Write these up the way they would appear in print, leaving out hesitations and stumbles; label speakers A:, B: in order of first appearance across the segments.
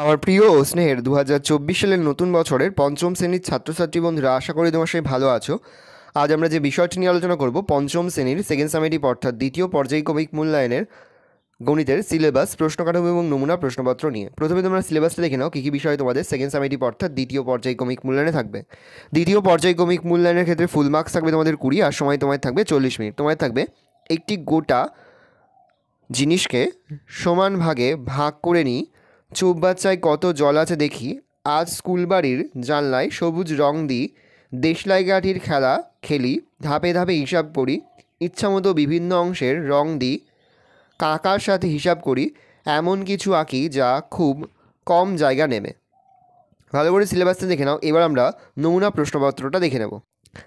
A: আমার প্রিয় ও স্নেহের 2024 সালের নতুন বছরের পঞ্চম শ্রেণীর ছাত্রছাত্রী বন্ধুরা, আশা করি তোমার সবাই ভালো আছো। আজ আমরা যে বিষয়টি নিয়ে আলোচনা করব, পঞ্চম শ্রেণীর সেকেন্ড সামেটিভ অর্থাৎ দ্বিতীয় পর্যায়ক্রমিক মূল্যায়নের গণিতের সিলেবাস, প্রশ্ন কাঠামো এবং নমুনা প্রশ্নপত্র নিয়ে। প্রথমে তোমরা সিলেবাসটা দেখে নাও, কী কী বিষয় তোমাদের সেকেন্ড সামেটিভ অর্থাৎ দ্বিতীয় পর্যায়ক্রমিক মূল্যায়নে থাকবে। দ্বিতীয় পর্যায়ক্রমিক মূল্যায়নের ক্ষেত্রে ফুল মার্কস থাকবে তোমাদের 20, আর সময় তোমার থাকবে 40 মিনিট। তোমার থাকবে একটি গোটা জিনিসকে সমান ভাগে ভাগ করে নিই, চৌবাচ্চায় কত জল আছে দেখি, আজ স্কুল বাড়ির জানলায় সবুজ রং দিই, দেশলাই কাঠির খেলা খেলি, ধাপে ধাপে হিসাব করি, ইচ্ছামতো বিভিন্ন অংশের রং দিই, কাকার সাথে হিসাব করি, এমন কিছু আঁকি যা খুব কম জায়গা নেবে। ভালো করে সিলেবাসটা দেখে নাও। এবার আমরা নমুনা প্রশ্নপত্রটা দেখে নেব।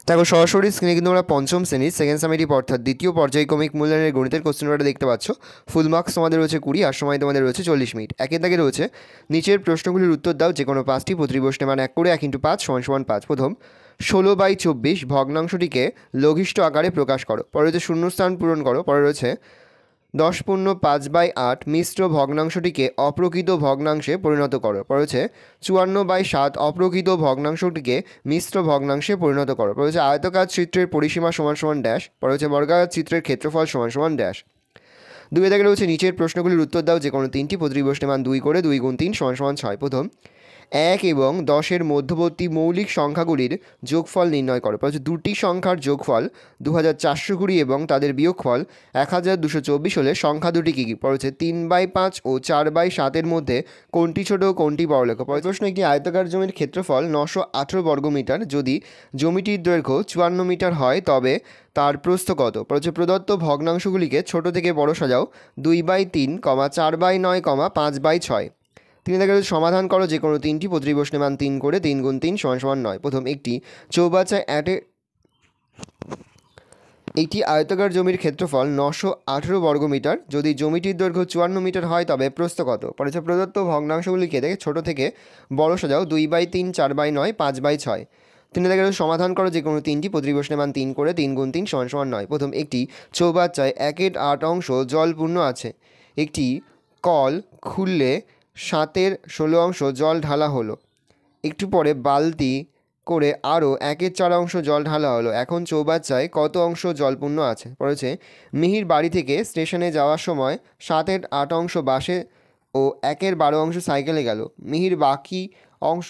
A: দেখো, সরাসরি স্ক্রিনে কিন্তু আমরা পঞ্চম শ্রেণীর সেকেন্ড সামেটিভ অর্থাৎ দ্বিতীয় পর্যায়ক্রমিক মূল্যায়নের গণিতের কোশ্চেন পেপারটা দেখতে পাচ্ছ। ফুল মার্কস তোমাদের রয়েছে 20, আর সময় তোমাদের রয়েছে 40 মিনিট। একের দাগে রয়েছে নিচের প্রশ্নগুলির উত্তর দাও, যে কোনো 5টি, প্রতি প্রশ্নে মান 1 করে, 1 × 5 = 5। প্রথম, 16/24 ভগ্নাংশটিকে লঘিষ্ঠ আকারে প্রকাশ করো। পরে রয়েছে শূন্যস্থান পূরণ করো। পরে রয়েছে 10⁻5/8 মিশ্র ভগ্নাংশটিকে অপ্রকৃত ভগ্নাংশে পরিণত করো। পরে রয়েছে 54/7 অপ্রকৃত ভগ্নাংশটিকে মিশ্র ভগ্নাংশে পরিণত করো। পরে রয়েছে আয়তকার চিত্রের পরিসীমা সমান ড্যাশ। পরে রয়েছে বর্গাকার চিত্রের ক্ষেত্রফল সমান ড্যাশ। 2 দাগে রয়েছে নিচের প্রশ্নগুলির উত্তর দাও, যে কোনো 3টি, প্রতি প্রশ্নে মান 2 করে, 2 × 3 = 6। প্রথম, 1 এবং 10-এর মধ্যবর্তী মৌলিক সংখ্যাগুলির যোগফল নির্ণয় করো। পরে দুটি সংখ্যার যোগফল 2420 এবং তাদের বিয়োগফল 1224 হলে সংখ্যা দুটি কী কী? পরে 3/5 ও 4/7-এর মধ্যে কোনটি ছোট ও কোনটি বড় লেখো। পরে প্রশ্ন, একটি আয়তাকার জমির ক্ষেত্রফল 918 বর্গমিটার, যদি জমিটির দৈর্ঘ্য 54 মিটার হয় তবে তার প্রস্থ কত? পরে প্রদত্ত ভগ্নাংশগুলিকে ছোট থেকে বড় সাজাও, 2/3, 4/9, 5/6। 3 দাগে সমাধান করো, যে কোনো 3টি, প্রতি প্রশ্নে মান 3 করে, 3 × 3 = 9। প্রথম, একটি আয়তাকার জমির ক্ষেত্রফল 918 বর্গমিটার, যদি জমিটির দৈর্ঘ্য 54 মিটার হয় তবে প্রস্থ কত? পরে প্রদত্ত ভগ্নাংশগুলিকে ছোট থেকে বড় সাজাও, 2/3, 4/9, 5/6। 3 দাগে সমাধান করো, যে কোনো 3টি, প্রতি প্রশ্নে মান 3 করে, 3 × 3 = 9। প্রথম, একটি চৌবাচ্চায় 1/8 অংশ জলপূর্ণ আছে। একটি কল খুললে 7/16 অংশ জল ঢালা হলো। একটু পরে বালতি করে আরও 1/4 অংশ জল ঢালা হলো। এখন চৌবাচ্চায় কত অংশ জলপূর্ণ আছে? পড়েছে, মিহির বাড়ি থেকে স্টেশনে যাওয়ার সময় 7/8 অংশ বাসে ও 1/12 অংশ সাইকেলে গেল। মিহির বাকি অংশ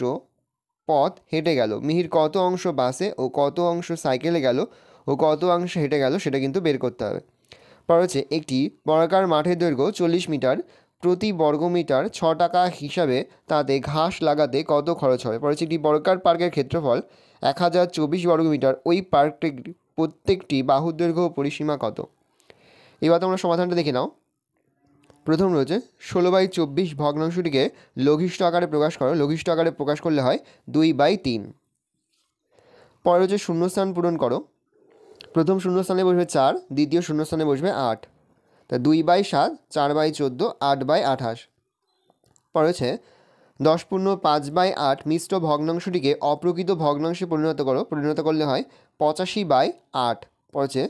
A: পথ হেঁটে গেল। মিহির কত অংশ বাসে ও কত অংশ সাইকেলে গেল ও কত অংশ হেঁটে গেল সেটা কিন্তু বের করতে হবে। পড়েছে, একটি বর্গাকার মাঠের দৈর্ঘ্য 40 মিটার, প্রতি বর্গমিটার 6 টাকা হিসাবে তাতে ঘাস লাগাতে কত খরচ হবে? পড়েছে, একটি বর্গাকার পার্কের ক্ষেত্রফল 1024 বর্গমিটার, ওই পার্কটির প্রত্যেকটি বাহুর দৈর্ঘ্য পরিসীমা কত? এবার তোমরা সমাধানটা দেখে নাও। প্রথম রয়েছে 16/24 ভগ্নাংশটিকে লঘিষ্ঠ আকারে প্রকাশ করো। লঘিষ্ঠ আকারে প্রকাশ করলে হয় 2/3। পরে রয়েছে শূন্যস্থান পূরণ করো। প্রথম শূন্যস্থানে বসবে 4, দ্বিতীয় শূন্যস্থানে বসবে 8। তা 2/7, 4/14, 8/28। পরে হচ্ছে 10⁻5/8 মিশ্র ভগ্নাংশটিকে অপ্রকৃত ভগ্নাংশে পরিণত করো। পরিণত করলে হয় 85/8। পরে হচ্ছে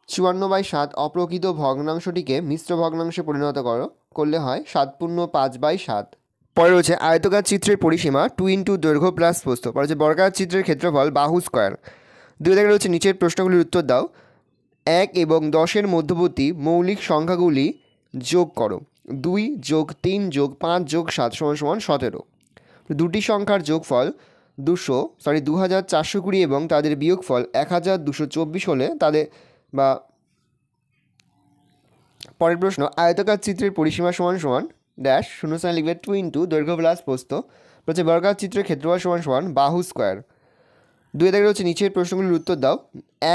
A: 54/7 অপ্রকৃত ভগ্নাংশটিকে মিশ্র ভগ্নাংশে পরিণত করো, করলে হয় 7⁵5/7। পরে রয়েছে আয়তকার চিত্রের পরিসীমা 2 × দৈর্ঘ্য প্লাস প্রস্থ। পরে হচ্ছে বর্গাকার চিত্রের ক্ষেত্রফল বাহু স্কোয়ার। 2 দাগে রয়েছে নিচের প্রশ্নগুলির উত্তর দাও। 1 এবং 10-এর মধ্যবর্তী মৌলিক সংখ্যাগুলি যোগ করো। 2 + 3 + 5 + 7 = 17। দুটি সংখ্যার যোগফল 2420 এবং তাদের বিয়োগফল 1224 হলে তাদের বা পরের প্রশ্ন, আয়তকার চিত্রের পরিসীমা সমান ড্যাশ, শূন্যস্থানে লিখবে 2 × দৈর্ঘ্য প্লাস প্রস্থ। হচ্ছে বর্গাকার চিত্রের ক্ষেত্রফল সমান বাহু স্কোয়ার। 2 দাগে রয়েছে নিচের প্রশ্নগুলির উত্তর দাও।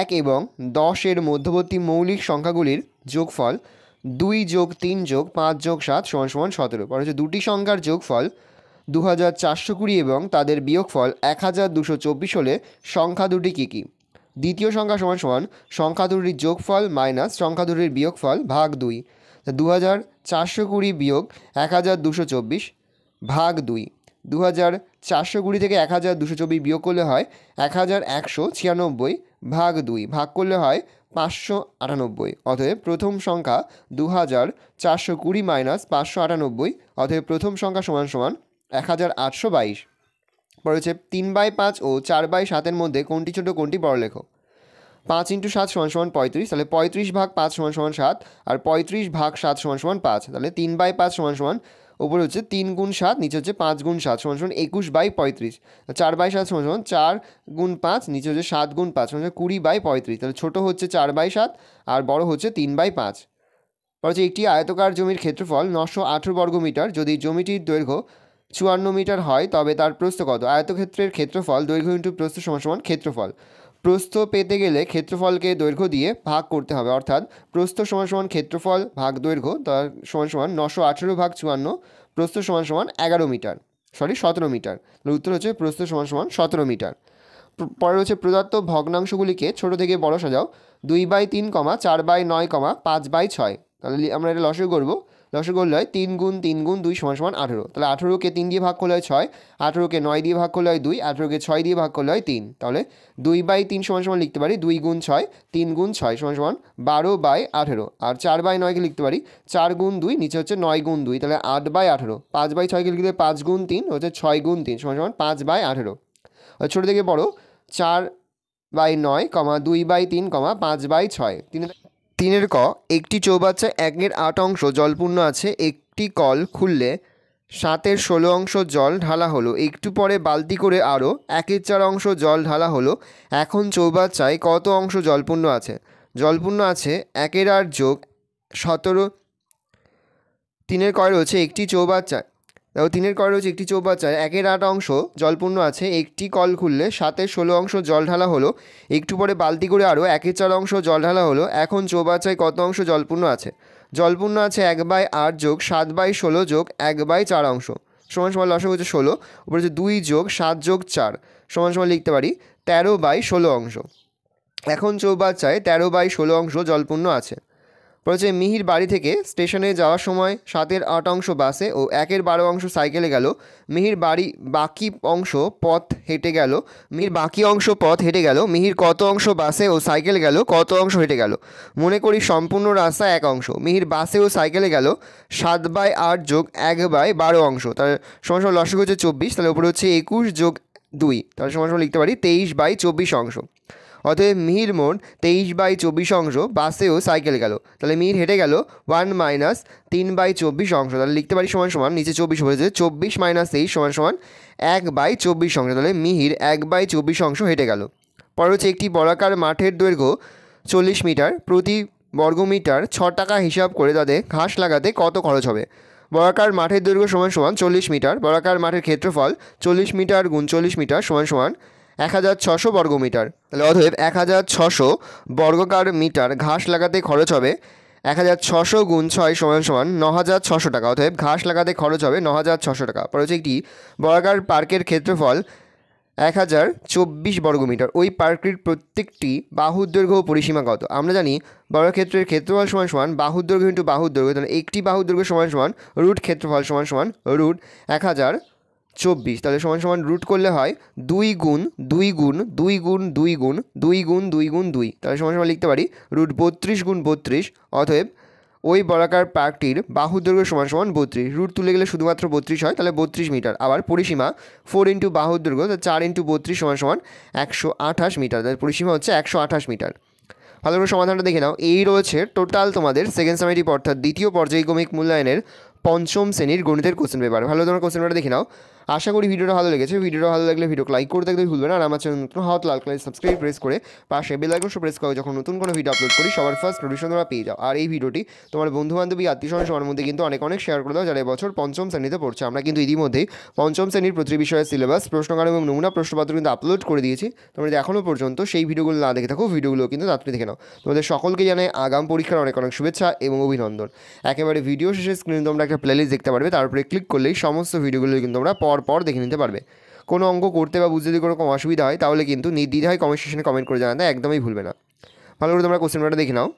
A: 1 এবং 10-এর মধ্যবর্তী মৌলিক সংখ্যাগুলির যোগফল 2 + 3 + 5 + 7 = 17। পরে হচ্ছে দুটি সংখ্যার যোগফল 2420 এবং তাদের বিয়োগফল 1224 হলে সংখ্যা দুটি কী কী? দ্বিতীয় সংখ্যা সমান সংখ্যা দুটির যোগফল মাইনাস সংখ্যা দুটির বিয়োগফল ভাগ 2। 2420 বিয়োগ 1224 ভাগ 2। 2420 থেকে 1224 বিয়োগ করলে হয় 1196 ভাগ 2, ভাগ করলে হয় 598। অতএব প্রথম সংখ্যা 2420 মাইনাস 598। অতএব প্রথম সংখ্যা সমান সমান 1822। পরে হচ্ছে 3/5 ও 4/7 মধ্যে কোনটি ছোট কোনটি বড় লেখো। 5 × 7 = 35, তাহলে 35/5 = 7, আর 35/7 = 5। তাহলে 3/5 = উপরে হচ্ছে 3 × 7, নিচে হচ্ছে 5 × 7 = 21/35। 4/7 = 4 × 5, নিচে হচ্ছে 7 × 5 = 20/35। তাহলে ছোটো হচ্ছে 4/7 আর বড় হচ্ছে 3/5। পরে হচ্ছে একটি আয়তকার জমির ক্ষেত্রফল 918 বর্গমিটার। যদি জমিটির দৈর্ঘ্য 54 মিটার হয় তবে তার প্রস্থ কত। আয়তক্ষেত্রের ক্ষেত্রফল দৈর্ঘ্য ইন্টু প্রস্থ সমান ক্ষেত্রফল। প্রস্থ পেতে গেলে ক্ষেত্রফলকে দৈর্ঘ্য দিয়ে ভাগ করতে হবে, অর্থাৎ প্রস্থ সমান ক্ষেত্রফল ভাগ দৈর্ঘ্য, তার সমান 918/54। প্রস্থ সমান 11 মিটার, 17 মিটার। উত্তর হচ্ছে প্রস্থ সমান 17 মিটার। পরে হচ্ছে প্রদত্ত ভগ্নাংশগুলিকে ছোট থেকে বড় সাজাও। 2/3, 4/9, 5/6। তাহলে আমরা এটা লসাগু করবো। লসাগু করলে হয় 3 × 3 × 2 = 18। তাহলে 18কে 3 দিয়ে ভাগ করলে হয় 6, 18কে 9 দিয়ে ভাগ করলে হয় 2, 18কে 6 দিয়ে ভাগ করলে হয় 3। তাহলে 2/3 লিখতে পারি 2 × 6, 3 × 6 = 12/18। আর 4/9কে লিখতে পারি 4 × 2, নিচে হচ্ছে 9 × 2, তাহলে 8/18। 5/6কে লিখতে 5 × 3 হচ্ছে 6 × 3 = 5/18। ছোটো থেকে বড় 4/9, 2/3, 5/6। 3 ক একটি চৌবাচ্চায় 1/8 অংশ জলপূর্ণ আছে। একটি কল খুললে 7/16 অংশ জল ঢালা হলো। একটু পরে বালতি করে আরও 1/4 অংশ জল ঢালা হলো। এখন চৌবাচ্চায় কত অংশ জলপূর্ণ আছে। জলপূর্ণ আছে 1/8 যোগ 17। 3 কয় রয়েছে একটি চৌবাচ্চায়, দেখো 3 কয় রয়েছে একটি চৌবাচ্চায় 1/8 অংশ জলপূর্ণ আছে। একটি কল খুললে 7/16 অংশ জল ঢালা হলো। একটু পরে বালতি করে আরও 1/4 অংশ জল ঢালা হলো। এখন চৌবাচ্চায় কত অংশ জলপূর্ণ আছে। জলপূর্ণ আছে 1/8 যোগ 7/16 যোগ 1/4 অংশ সমান লসাগু হচ্ছে 16। উপরে হচ্ছে 2 যোগ 7 যোগ 4 সমান লিখতে পারি 13/16 অংশ। এখন চৌবাচ্চায় 13/16 অংশ জলপূর্ণ আছে। বলছে মিহির বাড়ি থেকে স্টেশনে যাওয়ার সময় 7/8 অংশ বাসে ও 1/12 অংশ সাইকেলে গেল। মিহির বাকি অংশ পথ হেঁটে গেল। মিহির কত অংশ বাসে ও সাইকেলে গেল, কত অংশ হেঁটে গেল। মনে করি সম্পূর্ণ রাস্তা 1 অংশ। মিহির বাসে ও সাইকেলে গেল 7/8 যোগ 1/12 অংশ, তাহলে সমান লসাগু হচ্ছে 24। তাহলে উপরে হচ্ছে 21 যোগ 2, তাহলে সমান লিখতে পারি 23/24 অংশ। অতএব মিহির মোট 23/24 অংশ বাসে ও সাইকেলে গেল। তাহলে মিহির হেঁটে গেল 1 - 3/24 অংশ। তাহলে লিখতে পারি সমান নিচে 24 হয়েছে 24 - 23 সমান 1/24 অংশ। তাহলে মিহির 1/24 অংশ হেঁটে গেল। পরে হচ্ছে একটি বর্গাকার মাঠের দৈর্ঘ্য 40 মিটার। প্রতি বর্গমিটার 6 টাকা হিসাব করে তাতে ঘাস লাগাতে কত খরচ হবে। বর্গাকার মাঠের দৈর্ঘ্য সমান 40 মিটার। বর্গাকার মাঠের ক্ষেত্রফল 40 মিটার × 40 মিটার সমান 1600 বর্গমিটার। তাহলে অতএব 1600 বর্গাকার মিটার ঘাস লাগাতে খরচ হবে 1600 × 6 সমান 9600 টাকা। অতএব ঘাস লাগাতে খরচ হবে 9600 টাকা। পরে হচ্ছে একটি বর্গাকার পার্কের ক্ষেত্রফল 1024 বর্গমিটার। ওই পার্কটির প্রত্যেকটি বাহুর দৈর্ঘ্য ও পরিসীমা কত। আমরা জানি বর্গক্ষেত্রের ক্ষেত্রফল সমান বাহুর দৈর্ঘ্য ইন্টু বাহুর দৈর্ঘ্য। তাহলে একটি বাহুর দৈর্ঘ্য সমান রুট ক্ষেত্রফল সমান রুট 1024। তাহলে সমান রুট করলে হয় 2 × 2 × 2 × 2 × 2 × 2 × 2, তাহলে সমান লিখতে পারি রুট 32 × 32। অতএব ওই বর্গাকার পার্কটির বাহুর দৈর্ঘ্য সমান 32। রুট তুলে গেলে শুধুমাত্র 32 হয়, তাহলে 32 মিটার। আবার পরিসীমা 4 × বাহুর দৈর্ঘ্য, 4 × 32 সমান 128 মিটার। তাহলে পরিসীমা হচ্ছে 128 মিটার। ভালো করে সমাধানটা দেখে নাও। এই রয়েছে টোটাল তোমাদের সেকেন্ড সামেটিভ অর্থাৎ দ্বিতীয় পর্যায়ক্রমিক মূল্যায়নের 5ম শ্রেণীর গণিতের কোশ্চেন পেপার। ভালো তোমার কোশ্চেন পেপারটা দেখে নাও। আশা করি ভিডিওটা ভালো লেগেছে। ভিডিওটা ভালো লাগলে ভিডিওকে লাইক করতে একদম ভুলবে না। আর আমার চ্যানেল নতুন হাত লাল কালার সাবস্ক্রাইব প্রেস করে পাশে বেল আইকনটা প্রেস করো, যখন নতুন কোনো ভিডিও আপলোড করি সবার ফার্স্ট নোটিফিকেশন তোমরা পেয়ে যাও। আর এই ভিডিওটি তোমার বন্ধুবান্ধবী আত্মীয়স্বজন সবার মধ্যে কিন্তু অনেক শেয়ার করে দাও যারা এবছর 5ম শ্রেণীতে পড়ছে। আমরা কিন্তু ইতিমধ্যেই 5ম শ্রেণীর প্রতিটি বিষয়ের সিলেবাস, প্রশ্নকার এবং নমুনা প্রশ্নপত্র কিন্তু আপলোড করে দিয়েছি। তোমরা যদি এখনও পর্যন্ত সেই ভিডিওগুলো না দেখে থাকো, ভিডিওগুলো কিন্তু তাড়াতাড়ি দেখে নাও। তোমাদের সকলকে জানাই আগাম পরীক্ষার অনেক শুভেচ্ছা এবং অভিনন্দন। একেবারে ভিডিও শেষে স্ক্রিনে তোমরা একটা প্লেলিস্ট দেখতে পারবে, তারপরে ক্লিক করলেই সমস্ত ভিডিওগুলো কিন্তু তোমরা পর দেখে নিতে পারবে। কোনো অঙ্ক করতে বা বুঝতে যদি কোনো অসুবিধা হয় তাহলে কিন্তু নির্দ্বিধায় কমেন্ট সেকশনে কমেন্ট করে জানাতে একদমই ভুলবে না। ভালো করে তোমরা কোশ্চেন পেপারটা দেখে নাও।